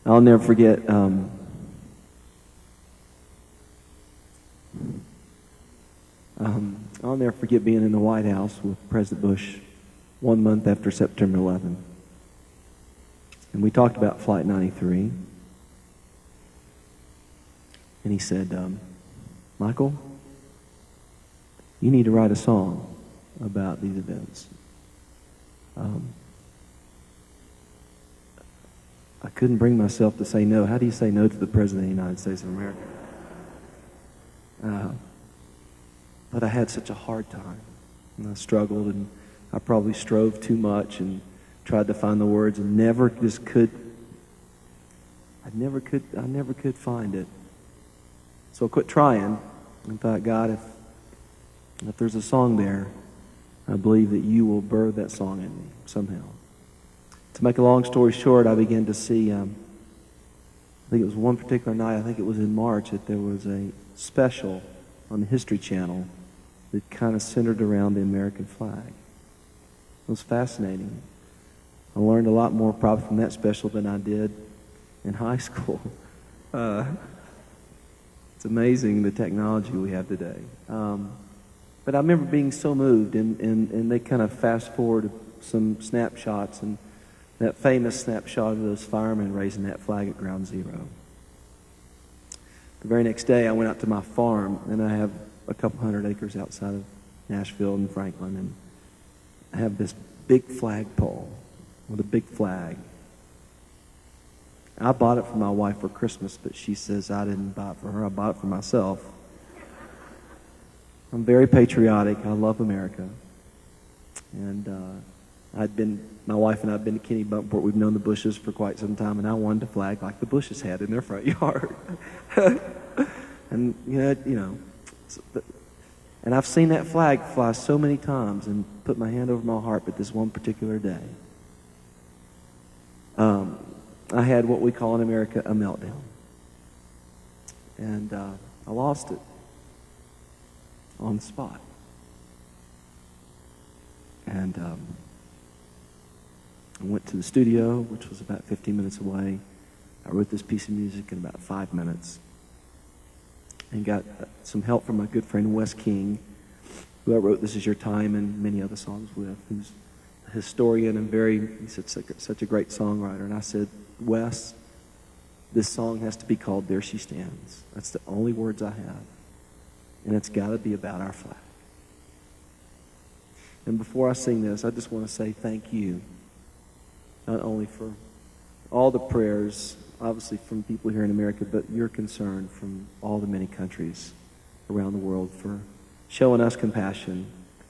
I'll never forget. I'll never forget being in the White House with President Bush 1 month after September 11. And we talked about Flight 93. And he said, Michael, you need to write a song about these events. I couldn't bring myself to say no. How do you say no to the President of the United States of America? But I had such a hard time. And I struggled, and I probably strove too much and tried to find the words and never just could. I never could find it. So I quit trying and thought, God, if there's a song there, I believe that you will birth that song in me somehow. To make a long story short, I began to see, I think it was one particular night, I think it was in March, that there was a special on the History Channel that kind of centered around the American flag. It was fascinating. I learned a lot more probably from that special than I did in high school. It's amazing the technology we have today. But I remember being so moved, and they kind of fast forward some snapshots, and that famous snapshot of those firemen raising that flag at Ground Zero. The very next day, I went out to my farm, and I have a couple hundred acres outside of Nashville and Franklin, and I have this big flagpole with a big flag. I bought it for my wife for Christmas, but she says I didn't buy it for her. I bought it for myself. I'm very patriotic. I love America. And my wife and I had been to Kenny Bunkport. We've known the Bushes for quite some time, and I wanted a flag like the Bushes had in their front yard. And, and I've seen that flag fly so many times and put my hand over my heart, but this one particular day, I had what we call in America a meltdown. And I lost it on the spot. And I went to the studio, which was about 15 minutes away. I wrote this piece of music in about 5 minutes. And got some help from my good friend Wes King, who I wrote This Is Your Time and many other songs with, who's a historian and he's such a great songwriter. And I said, Wes, this song has to be called There She Stands. That's the only words I have. And it's got to be about our flag. And before I sing this, I just want to say thank you, not only for all the prayers, obviously from people here in America, but your concern from all the many countries around the world for showing us compassion,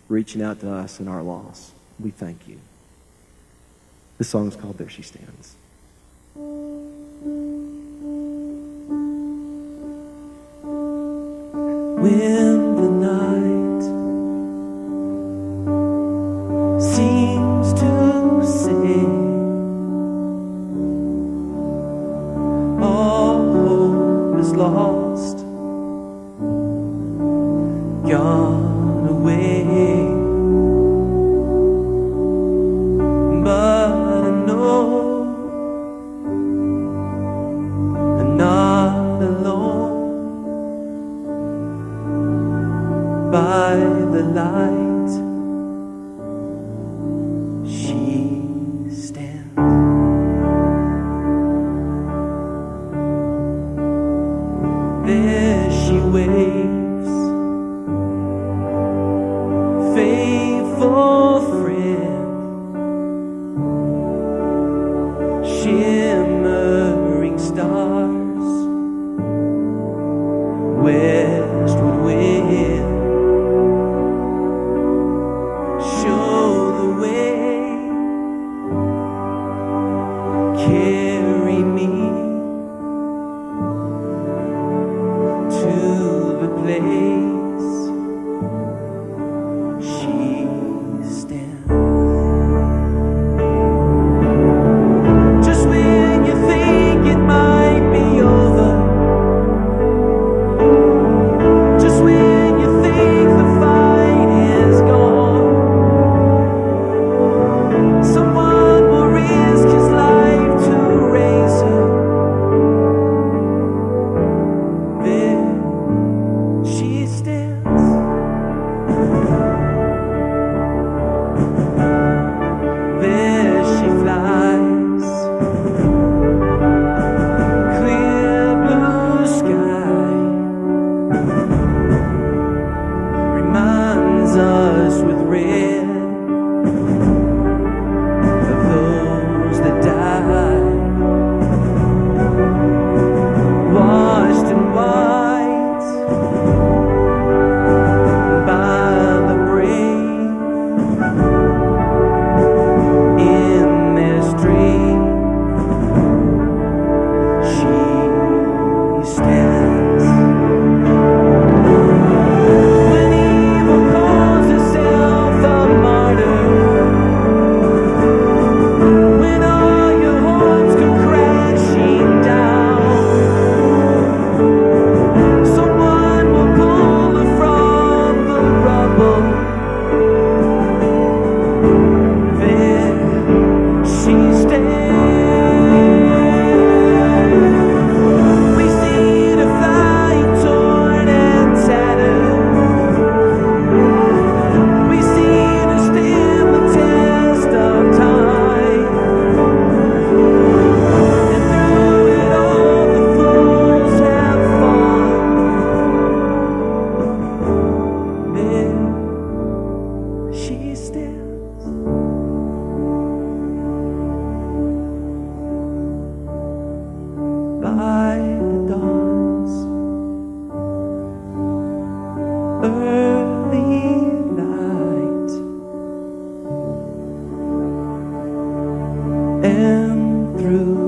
reaching out to us in our loss. We thank you. This song is called There She Stands. When the night seems to say all hope is lost, gone away, but I know I'm not alone. and through